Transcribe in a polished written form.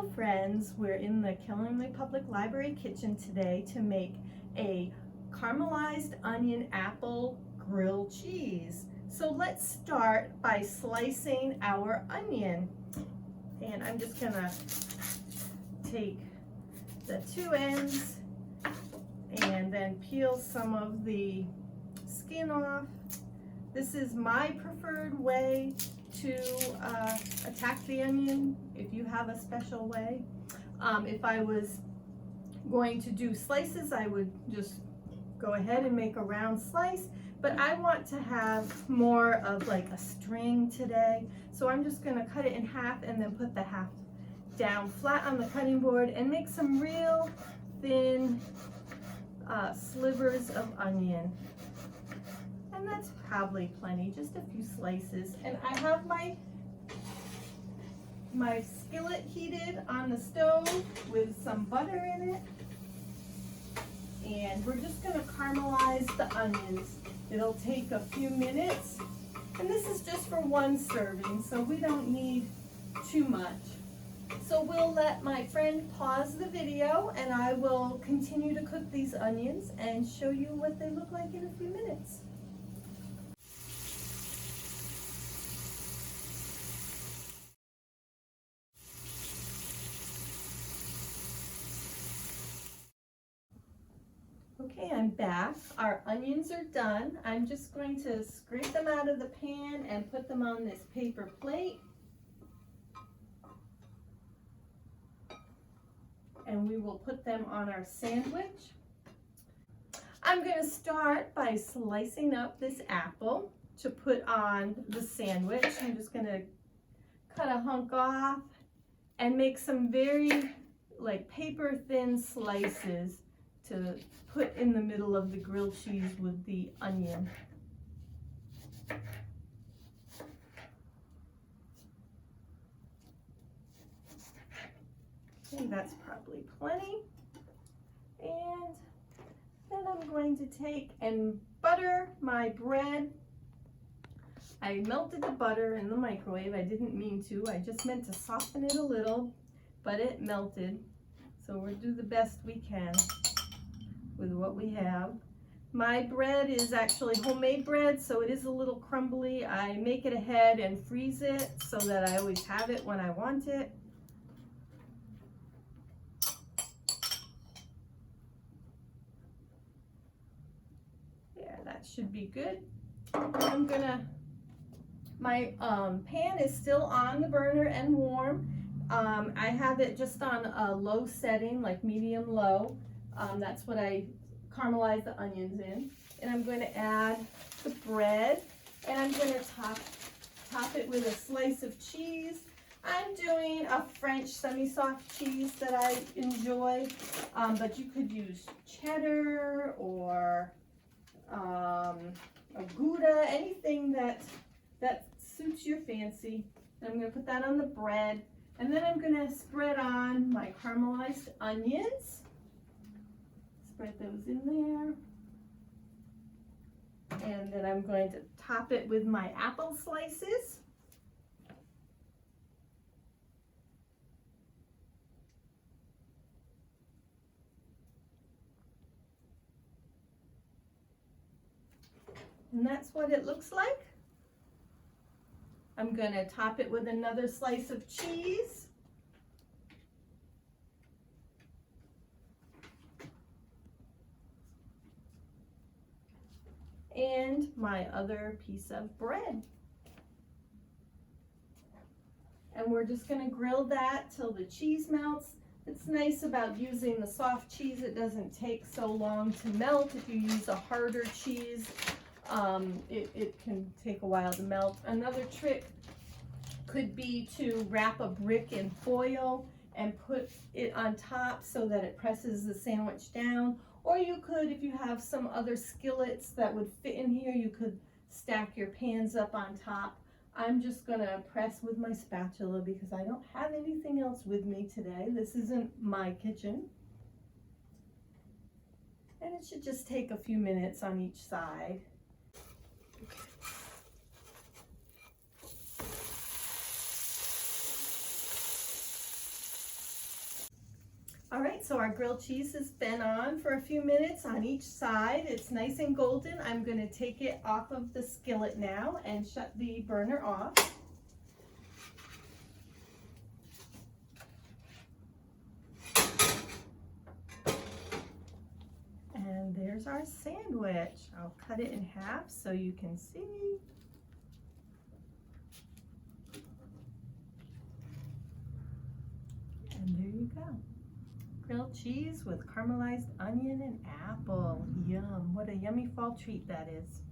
Hello friends, we're in the Illinois Public Library kitchen today to make a caramelized onion apple grilled cheese. So let's start by slicing our onion. And I'm just gonna take the two ends and then peel some of the skin off. This is my preferred way to attack the onion, if you have a special way. If I was going to do slices, I would just go ahead and make a round slice, but I want to have more of like a string today. So I'm just gonna cut it in half and then put the half down flat on the cutting board and make some real thin slivers of onion. And that's probably plenty, just a few slices. And I have my skillet heated on the stove with some butter in it. And we're just gonna caramelize the onions. It'll take a few minutes. And this is just for one serving, so we don't need too much. So we'll let my friend pause the video and I will continue to cook these onions and show you what they look like in a few minutes. Okay, I'm back. Our onions are done. I'm just going to scrape them out of the pan and put them on this paper plate. And we will put them on our sandwich. I'm going to start by slicing up this apple to put on the sandwich. I'm just going to cut a hunk off and make some very like paper thin slices to put in the middle of the grilled cheese with the onion. Okay, that's probably plenty. And then I'm going to take and butter my bread. I melted the butter in the microwave. I didn't mean to. I just meant to soften it a little, but it melted. So we'll do the best we can with what we have. My bread is actually homemade bread, so it is a little crumbly. I make it ahead and freeze it so that I always have it when I want it. Yeah, that should be good. My pan is still on the burner and warm. I have it just on a low setting, like medium low. That's what I caramelize the onions in. And I'm going to add the bread, and I'm going to top it with a slice of cheese. I'm doing a French semi-soft cheese that I enjoy, but you could use cheddar or a Gouda, anything that suits your fancy. And I'm going to put that on the bread, and then I'm going to spread on my caramelized onions. Spread those in there. And then I'm going to top it with my apple slices. And that's what it looks like. I'm going to top it with another slice of cheese. And my other piece of bread. And we're just going to grill that till the cheese melts. It's nice about using the soft cheese. It doesn't take so long to melt. If you use a harder cheese, it can take a while to melt. Another trick could be to wrap a brick in foil and put it on top so that it presses the sandwich down. Or you could, if you have some other skillets that would fit in here, you could stack your pans up on top. I'm just gonna press with my spatula because I don't have anything else with me today. This isn't my kitchen. And it should just take a few minutes on each side. All right, so our grilled cheese has been on for a few minutes on each side. It's nice and golden. I'm going to take it off of the skillet now and shut the burner off. And there's our sandwich. I'll cut it in half so you can see. And there you go. Grilled cheese with caramelized onion and apple. Yum, what a yummy fall treat that is.